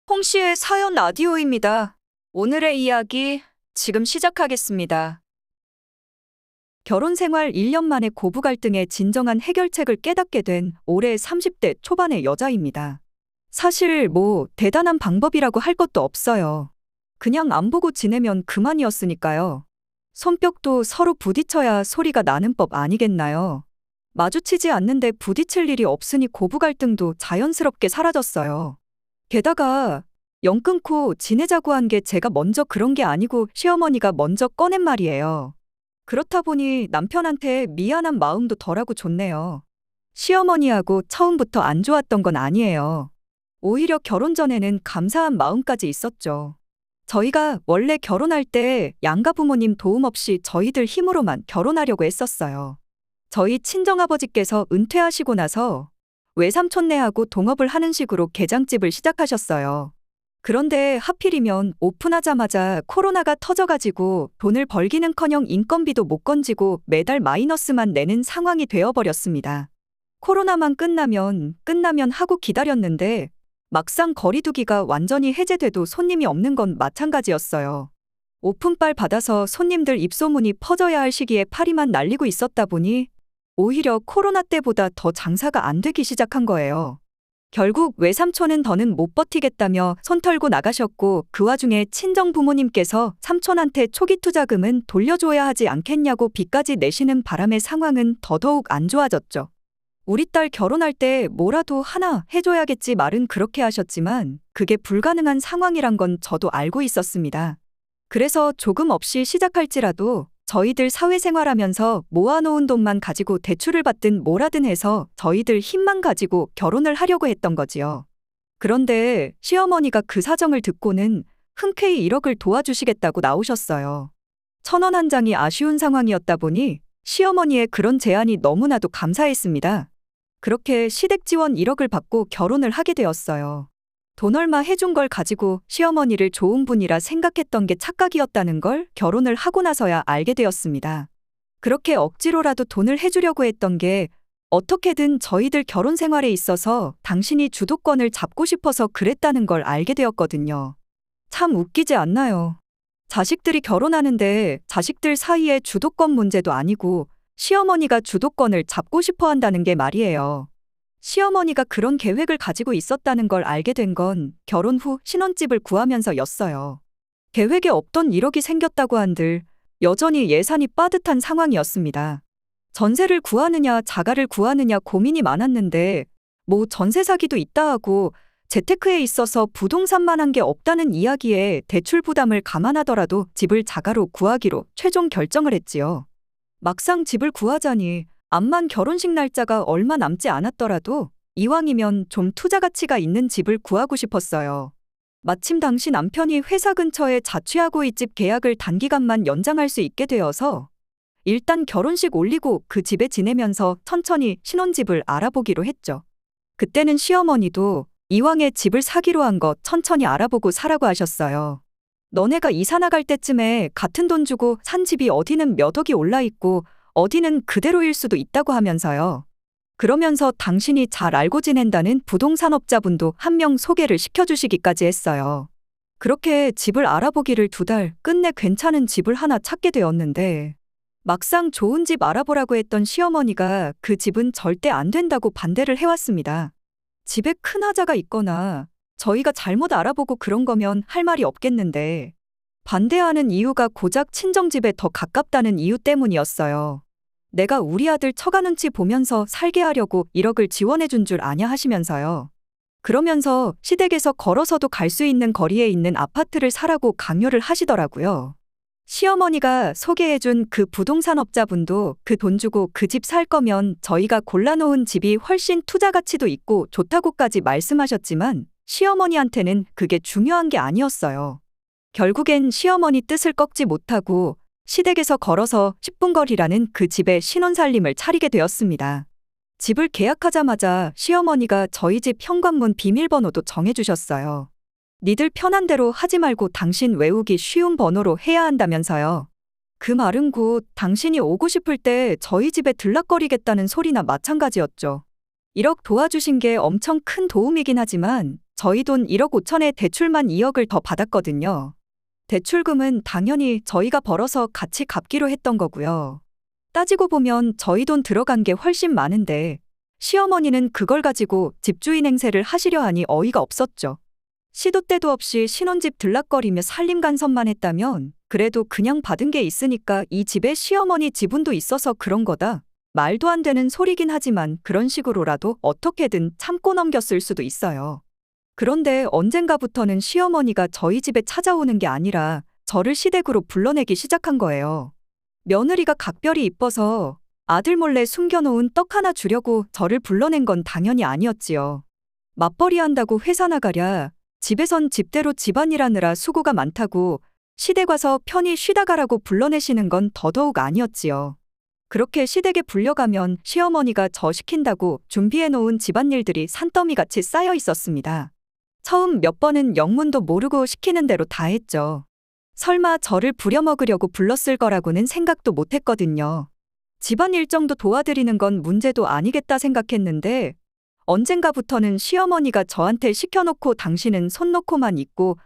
홍씨의 사연 라디오입니다. 오늘의 이야기 지금 시작하겠습니다. 결혼 생활 1년 만에 고부 갈등의 진정한 해결책을 깨닫게 된 올해 30대 초반의 여자입니다. 사실 대단한 방법이라고 할 것도 없어요. 그냥 안 보고 지내면 그만이었으니까요. 손뼉도 서로 부딪혀야 소리가 나는 법 아니겠나요? 마주치지 않는데 부딪힐 일이 없으니 고부 갈등도 자연스럽게 사라졌어요. 게다가 영 끊고 지내자고 한 게 제가 먼저 그런 게 아니고 시어머니가 먼저 꺼낸 말이에요. 그렇다 보니 남편한테 미안한 마음도 덜하고 좋네요. 시어머니하고 처음부터 안 좋았던 건 아니에요. 오히려 결혼 전에는 감사한 마음까지 있었죠. 저희가 원래 결혼할 때 양가 부모님 도움 없이 저희들 힘으로만 결혼하려고 했었어요. 저희 친정아버지께서 은퇴하시고 나서 외삼촌네하고 동업을 하는 식으로 게장집을 시작하셨어요. 그런데 하필이면 오픈하자마자 코로나가 터져가지고 돈을 벌기는커녕 인건비도 못 건지고 매달 마이너스만 내는 상황이 되어버렸습니다. 코로나만 끝나면 하고 기다렸는데 막상 거리두기가 완전히 해제돼도 손님이 없는 건 마찬가지였어요. 오픈빨 받아서 손님들 입소문이 퍼져야 할 시기에 파리만 날리고 있었다 보니 오히려 코로나 때보다 더 장사가 안 되기 시작한 거예요. 결국 외삼촌은 더는 못 버티겠다며 손 털고 나가셨고 그 와중에 친정 부모님께서 삼촌한테 초기 투자금은 돌려줘야 하지 않겠냐고 빚까지 내시는 바람에 상황은 더더욱 안 좋아졌죠. 우리 딸 결혼할 때 뭐라도 하나 해줘야겠지 말은 그렇게 하셨지만 그게 불가능한 상황이란 건 저도 알고 있었습니다. 그래서 조금 없이 시작할지라도 저희들 사회생활하면서 모아놓은 돈만 가지고 대출을 받든 뭐라든 해서 저희들 힘만 가지고 결혼을 하려고 했던 거지요. 그런데 시어머니가 그 사정을 듣고는 흔쾌히 1억을 도와주시겠다고 나오셨어요. 1,000원 한 장이 아쉬운 상황이었다 보니 시어머니의 그런 제안이 너무나도 감사했습니다. 그렇게 시댁 지원 1억을 받고 결혼을 하게 되었어요. 돈 얼마 해준 걸 가지고 시어머니를 좋은 분이라 생각했던 게 착각이었다는 걸 결혼을 하고 나서야 알게 되었습니다. 그렇게 억지로라도 돈을 해주려고 했던 게 어떻게든 저희들 결혼 생활에 있어서 당신이 주도권을 잡고 싶어서 그랬다는 걸 알게 되었거든요. 참 웃기지 않나요? 자식들이 결혼하는데 자식들 사이에 주도권 문제도 아니고 시어머니가 주도권을 잡고 싶어 한다는 게 말이에요. 시어머니가 그런 계획을 가지고 있었다는 걸 알게 된 건 결혼 후 신혼집을 구하면서였어요. 계획에 없던 1억이 생겼다고 한들 여전히 예산이 빠듯한 상황이었습니다. 전세를 구하느냐 자가를 구하느냐 고민이 많았는데 전세 사기도 있다 하고 재테크에 있어서 부동산만 한 게 없다는 이야기에 대출 부담을 감안하더라도 집을 자가로 구하기로 최종 결정을 했지요. 막상 집을 구하자니 암만 결혼식 날짜가 얼마 남지 않았더라도 이왕이면 좀 투자 가치가 있는 집을 구하고 싶었어요. 마침 당시 남편이 회사 근처에 자취하고 있 집 계약을 단기간만 연장할 수 있게 되어서 일단 결혼식 올리고 그 집에 지내면서 천천히 신혼집을 알아보기로 했죠. 그때는 시어머니도 이왕에 집을 사기로 한 거 천천히 알아보고 사라고 하셨어요. 너네가 이사 나갈 때쯤에 같은 돈 주고 산 집이 어디는 몇 억이 올라 있고 어디는 그대로일 수도 있다고 하면서요. 그러면서 당신이 잘 알고 지낸다는 부동산업자분도 한 명 소개를 시켜주시기까지 했어요. 그렇게 집을 알아보기를 2달 끝내 괜찮은 집을 하나 찾게 되었는데 막상 좋은 집 알아보라고 했던 시어머니가 그 집은 절대 안 된다고 반대를 해왔습니다. 집에 큰 하자가 있거나 저희가 잘못 알아보고 그런 거면 할 말이 없겠는데 반대하는 이유가 고작 친정집에 더 가깝다는 이유 때문이었어요. 내가 우리 아들 처가 눈치 보면서 살게 하려고 1억을 지원해 준 줄 아냐 하시면서요. 그러면서 시댁에서 걸어서도 갈 수 있는 거리에 있는 아파트를 사라고 강요를 하시더라고요. 시어머니가 소개해준 그 부동산업자분도 그 돈 주고 그 집 살 거면 저희가 골라놓은 집이 훨씬 투자 가치도 있고 좋다고까지 말씀하셨지만 시어머니한테는 그게 중요한 게 아니었어요. 결국엔 시어머니 뜻을 꺾지 못하고 시댁에서 걸어서 10분 거리라는 그 집에 신혼살림을 차리게 되었습니다. 집을 계약하자마자 시어머니가 저희 집 현관문 비밀번호도 정해주셨어요. 니들 편한 대로 하지 말고 당신 외우기 쉬운 번호로 해야 한다면서요. 그 말은 곧 당신이 오고 싶을 때 저희 집에 들락거리겠다는 소리나 마찬가지였죠. 1억 도와주신 게 엄청 큰 도움이긴 하지만 저희 돈 1억 5천에 대출만 2억을 더 받았거든요. 대출금은 당연히 저희가 벌어서 같이 갚기로 했던 거고요. 따지고 보면 저희 돈 들어간 게 훨씬 많은데 시어머니는 그걸 가지고 집주인 행세를 하시려 하니 어이가 없었죠. 시도 때도 없이 신혼집 들락거리며 살림간섭만 했다면 그래도 그냥 받은 게 있으니까 이 집에 시어머니 지분도 있어서 그런 거다. 말도 안 되는 소리긴 하지만 그런 식으로라도 어떻게든 참고 넘겼을 수도 있어요. 그런데 언젠가부터는 시어머니가 저희 집에 찾아오는 게 아니라 저를 시댁으로 불러내기 시작한 거예요. 며느리가 각별히 이뻐서 아들 몰래 숨겨놓은 떡 하나 주려고 저를 불러낸 건 당연히 아니었지요. 맞벌이 한다고 회사 나가랴, 집에선 집대로 집안일 하느라 수고가 많다고 시댁 와서 편히 쉬다 가라고 불러내시는 건 더더욱 아니었지요. 그렇게 시댁에 불려가면 시어머니가 저 시킨다고 준비해놓은 집안일들이 산더미같이 쌓여 있었습니다. 처음 몇 번은 영문도 모르고 시키는 대로 다 했죠. 설마 저를 부려먹으려고 불렀을 거라고는 생각도 못했거든요. 집안일 정도 도와드리는 건 문제도 아니겠다 생각했는데 언젠가부터는 시어머니가 저한테 시켜놓고 당신은 손 놓고만 있고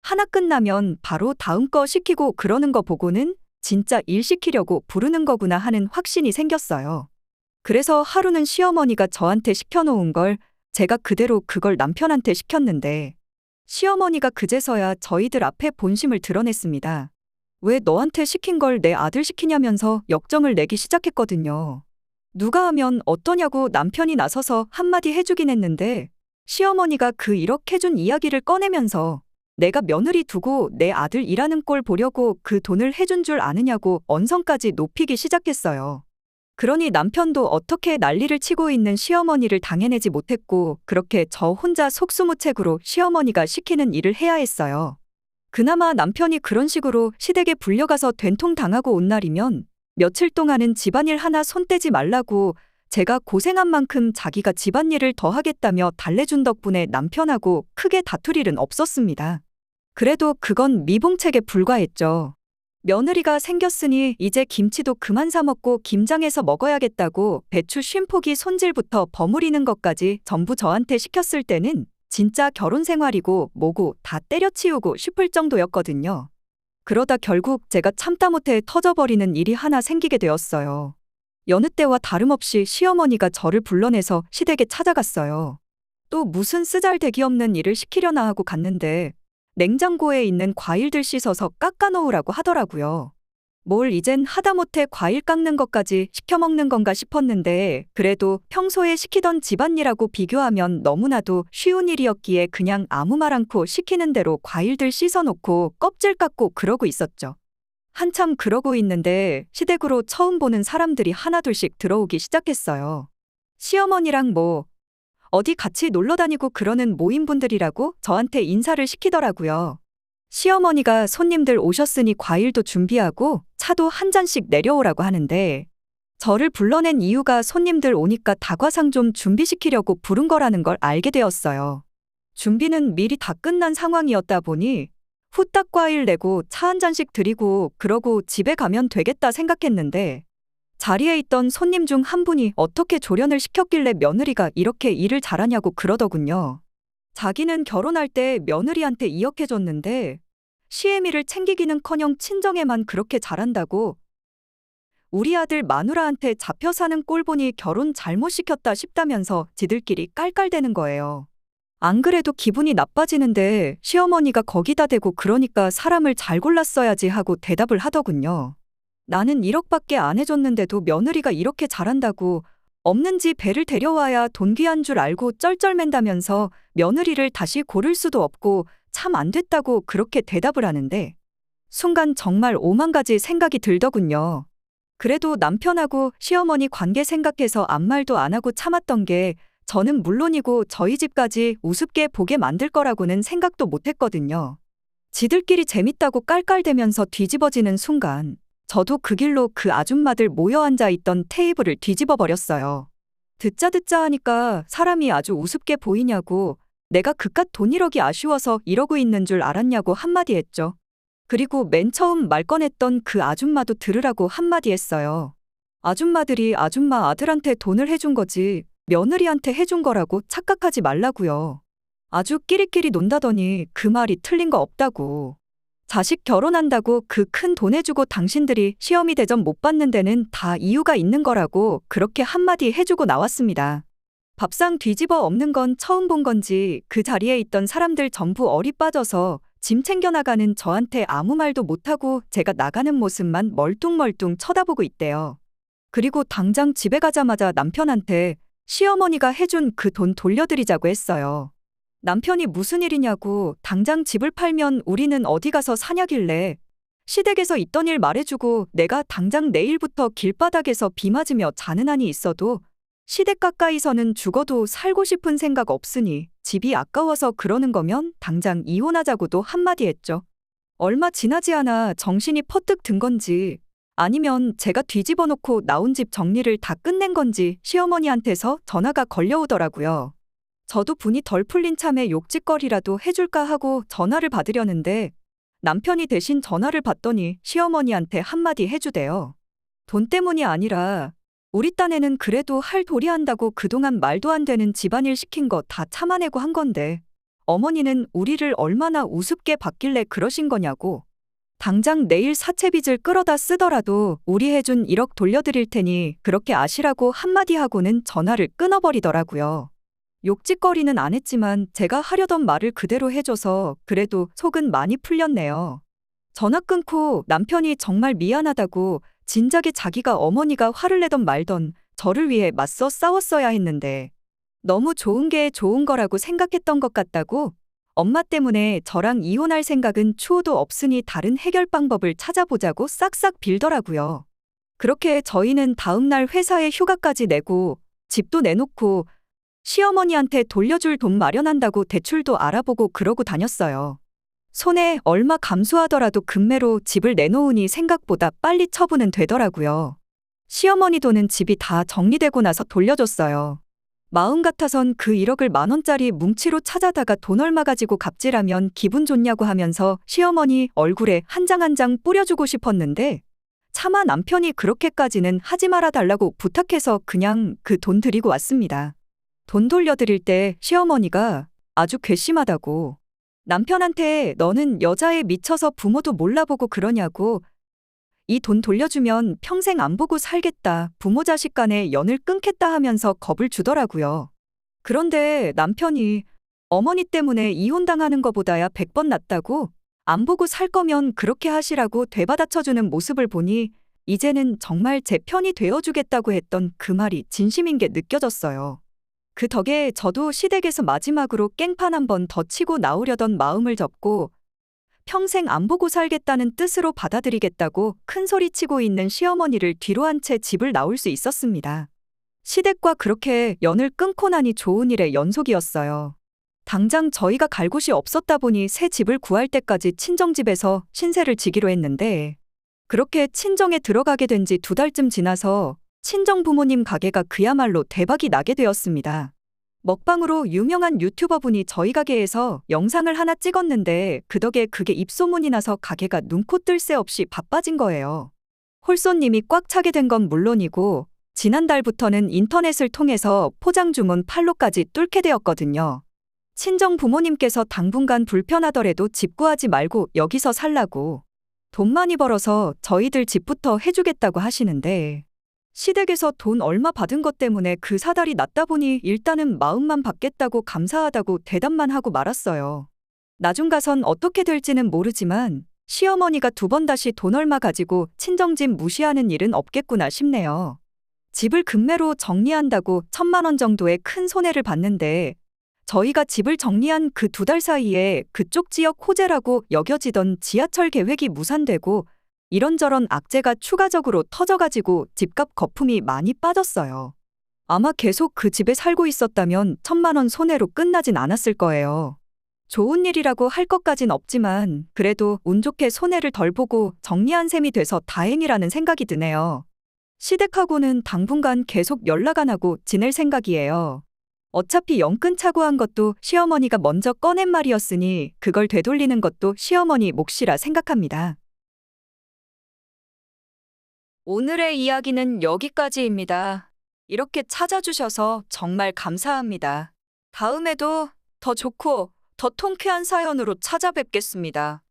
하나 끝나면 바로 다음 거 시키고 그러는 거 보고는 진짜 일 시키려고 부르는 거구나 하는 확신이 생겼어요. 그래서 하루는 시어머니가 저한테 시켜놓은 걸 제가 그대로 그걸 남편한테 시켰는데 시어머니가 그제서야 저희들 앞에 본심을 드러냈습니다. 왜 너한테 시킨 걸 내 아들 시키냐면서 역정을 내기 시작했거든요. 누가 하면 어떠냐고 남편이 나서서 한마디 해주긴 했는데 시어머니가 그 1억 해준 이야기를 꺼내면서 내가 며느리 두고 내 아들 일하는 꼴 보려고 그 돈을 해준 줄 아느냐고 언성까지 높이기 시작했어요. 그러니 남편도 어떻게 난리를 치고 있는 시어머니를 당해내지 못했고 그렇게 저 혼자 속수무책으로 시어머니가 시키는 일을 해야 했어요. 그나마 남편이 그런 식으로 시댁에 불려가서 된통 당하고 온 날이면 며칠 동안은 집안일 하나 손 떼지 말라고 제가 고생한 만큼 자기가 집안일을 더 하겠다며 달래준 덕분에 남편하고 크게 다툴 일은 없었습니다. 그래도 그건 미봉책에 불과했죠. 며느리가 생겼으니 이제 김치도 그만 사 먹고 김장해서 먹어야겠다고 배추 쉼포기 손질부터 버무리는 것까지 전부 저한테 시켰을 때는 진짜 결혼 생활이고 뭐고 다 때려치우고 싶을 정도였거든요. 그러다 결국 제가 참다 못해 터져버리는 일이 하나 생기게 되었어요. 여느 때와 다름없이 시어머니가 저를 불러내서 시댁에 찾아갔어요. 또 무슨 쓰잘데기 없는 일을 시키려나 하고 갔는데 냉장고에 있는 과일들 씻어서 깎아 놓으라고 하더라고요. 뭘 이젠 하다못해 과일 깎는 것까지 시켜 먹는 건가 싶었는데 그래도 평소에 시키던 집안일하고 비교하면 너무나도 쉬운 일이었기에 그냥 아무 말 않고 시키는 대로 과일들 씻어놓고 껍질 깎고 그러고 있었죠. 한참 그러고 있는데 시댁으로 처음 보는 사람들이 하나둘씩 들어오기 시작했어요. 시어머니랑 어디 같이 놀러 다니고 그러는 모임분들이라고 저한테 인사를 시키더라고요. 시어머니가 손님들 오셨으니 과일도 준비하고 차도 한 잔씩 내려오라고 하는데 저를 불러낸 이유가 손님들 오니까 다과상 좀 준비시키려고 부른 거라는 걸 알게 되었어요. 준비는 미리 다 끝난 상황이었다 보니 후딱 과일 내고 차 한 잔씩 드리고 그러고 집에 가면 되겠다 생각했는데 자리에 있던 손님 중 한 분이 어떻게 조련을 시켰길래 며느리가 이렇게 일을 잘하냐고 그러더군요. 자기는 결혼할 때 며느리한테 2억 해줬는데 시애미를 챙기기는커녕 친정에만 그렇게 잘한다고 우리 아들 마누라한테 잡혀 사는 꼴 보니 결혼 잘못 시켰다 싶다면서 지들끼리 깔깔대는 거예요. 안 그래도 기분이 나빠지는데 시어머니가 거기다 대고 그러니까 사람을 잘 골랐어야지 하고 대답을 하더군요. 나는 1억밖에 안 해줬는데도 며느리가 이렇게 잘한다고 없는 집 배를 데려와야 돈 귀한 줄 알고 쩔쩔맨다면서 며느리를 다시 고를 수도 없고 참 안 됐다고 그렇게 대답을 하는데 순간 정말 오만 가지 생각이 들더군요. 그래도 남편하고 시어머니 관계 생각해서 아무 말도 안 하고 참았던 게 저는 물론이고 저희 집까지 우습게 보게 만들 거라고는 생각도 못했거든요. 지들끼리 재밌다고 깔깔대면서 뒤집어지는 순간 저도 그 길로 그 아줌마들 모여 앉아 있던 테이블을 뒤집어 버렸어요. 듣자 하니까 사람이 아주 우습게 보이냐고 내가 그깟 돈 1억이 아쉬워서 이러고 있는 줄 알았냐고 한마디 했죠. 그리고 맨 처음 말 꺼냈던 그 아줌마도 들으라고 한마디 했어요. 아줌마들이 아줌마 아들한테 돈을 해준 거지 며느리한테 해준 거라고 착각하지 말라고요. 아주 끼리끼리 논다더니 그 말이 틀린 거 없다고. 자식 결혼한다고 그 큰 돈 해주고 당신들이 시어미 대접 못 받는 데는 다 이유가 있는 거라고 그렇게 한마디 해주고 나왔습니다. 밥상 뒤집어 엎는 건 처음 본 건지 그 자리에 있던 사람들 전부 얼이 빠져서 짐 챙겨 나가는 저한테 아무 말도 못하고 제가 나가는 모습만 멀뚱멀뚱 쳐다보고 있대요. 그리고 당장 집에 가자마자 남편한테 시어머니가 해준 그 돈 돌려드리자고 했어요. 남편이 무슨 일이냐고 당장 집을 팔면 우리는 어디 가서 사냐길래 시댁에서 있던 일 말해주고 내가 당장 내일부터 길바닥에서 비 맞으며 자는 한이 있어도 시댁 가까이서는 죽어도 살고 싶은 생각 없으니 집이 아까워서 그러는 거면 당장 이혼하자고도 한마디 했죠. 얼마 지나지 않아 정신이 퍼뜩 든 건지 아니면 제가 뒤집어 놓고 나온 집 정리를 다 끝낸 건지 시어머니한테서 전화가 걸려오더라고요. 저도 분이 덜 풀린 참에 욕짓거리라도 해줄까 하고 전화를 받으려는데 남편이 대신 전화를 받더니 시어머니한테 한마디 해주대요. 돈 때문이 아니라 우리 딴에는 그래도 할 도리 한다고 그동안 말도 안 되는 집안일 시킨 거 다 참아내고 한 건데 어머니는 우리를 얼마나 우습게 봤길래 그러신 거냐고. 당장 내일 사채빚을 끌어다 쓰더라도 우리 해준 1억 돌려드릴 테니 그렇게 아시라고 한마디 하고는 전화를 끊어버리더라고요. 욕짓거리는 안 했지만 제가 하려던 말을 그대로 해줘서 그래도 속은 많이 풀렸네요. 전화 끊고 남편이 정말 미안하다고 진작에 자기가 어머니가 화를 내던 말던 저를 위해 맞서 싸웠어야 했는데 너무 좋은 게 좋은 거라고 생각했던 것 같다고 엄마 때문에 저랑 이혼할 생각은 추호도 없으니 다른 해결 방법을 찾아보자고 싹싹 빌더라고요. 그렇게 저희는 다음날 회사에 휴가까지 내고 집도 내놓고 시어머니한테 돌려줄 돈 마련한다고 대출도 알아보고 그러고 다녔어요. 손에 얼마 감수하더라도 금매로 집을 내놓으니 생각보다 빨리 처분은 되더라고요. 시어머니 돈은 집이 다 정리되고 나서 돌려줬어요. 마음 같아선 그 1억을 만원짜리 뭉치로 찾아다가 돈 얼마 가지고 갑질하면 기분 좋냐고 하면서 시어머니 얼굴에 한 장 한 장 뿌려주고 싶었는데 차마 남편이 그렇게까지는 하지 말아달라고 부탁해서 그냥 그 돈 드리고 왔습니다. 돈 돌려드릴 때 시어머니가 아주 괘씸하다고 남편한테 너는 여자에 미쳐서 부모도 몰라보고 그러냐고 이 돈 돌려주면 평생 안 보고 살겠다 부모 자식 간의 연을 끊겠다 하면서 겁을 주더라고요. 그런데 남편이 어머니 때문에 이혼당하는 거보다야 100번 낫다고 안 보고 살 거면 그렇게 하시라고 되받아쳐주는 모습을 보니 이제는 정말 제 편이 되어주겠다고 했던 그 말이 진심인 게 느껴졌어요. 그 덕에 저도 시댁에서 마지막으로 깽판 한 번 더 치고 나오려던 마음을 접고 평생 안 보고 살겠다는 뜻으로 받아들이겠다고 큰 소리치고 있는 시어머니를 뒤로 한 채 집을 나올 수 있었습니다. 시댁과 그렇게 연을 끊고 나니 좋은 일의 연속이었어요. 당장 저희가 갈 곳이 없었다 보니 새 집을 구할 때까지 친정집에서 신세를 지기로 했는데 그렇게 친정에 들어가게 된 지 2달쯤 지나서 친정 부모님 가게가 그야말로 대박이 나게 되었습니다. 먹방으로 유명한 유튜버분이 저희 가게에서 영상을 하나 찍었는데 그 덕에 그게 입소문이 나서 가게가 눈코 뜰 새 없이 바빠진 거예요. 홀손님이 꽉 차게 된 건 물론이고 지난달부터는 인터넷을 통해서 포장 주문 판로까지 뚫게 되었거든요. 친정 부모님께서 당분간 불편하더라도 집 구하지 말고 여기서 살라고 돈 많이 벌어서 저희들 집부터 해주겠다고 하시는데 시댁에서 돈 얼마 받은 것 때문에 그 사달이 났다 보니 일단은 마음만 받겠다고 감사하다고 대답만 하고 말았어요. 나중 가선 어떻게 될지는 모르지만 시어머니가 2번 다시 돈 얼마 가지고 친정집 무시하는 일은 없겠구나 싶네요. 집을 금매로 정리한다고 1,000만 원 정도의 큰 손해를 봤는데 저희가 집을 정리한 그 2달 사이에 그쪽 지역 호재라고 여겨지던 지하철 계획이 무산되고 이런저런 악재가 추가적으로 터져가지고 집값 거품이 많이 빠졌어요. 아마 계속 그 집에 살고 있었다면 1,000만 원 손해로 끝나진 않았을 거예요. 좋은 일이라고 할 것까진 없지만 그래도 운 좋게 손해를 덜 보고 정리한 셈이 돼서 다행이라는 생각이 드네요. 시댁하고는 당분간 계속 연락 안 하고 지낼 생각이에요. 어차피 연끈 차고 한 것도 시어머니가 먼저 꺼낸 말이었으니 그걸 되돌리는 것도 시어머니 몫이라 생각합니다. 오늘의 이야기는 여기까지입니다. 이렇게 찾아주셔서 정말 감사합니다. 다음에도 더 좋고 더 통쾌한 사연으로 찾아뵙겠습니다.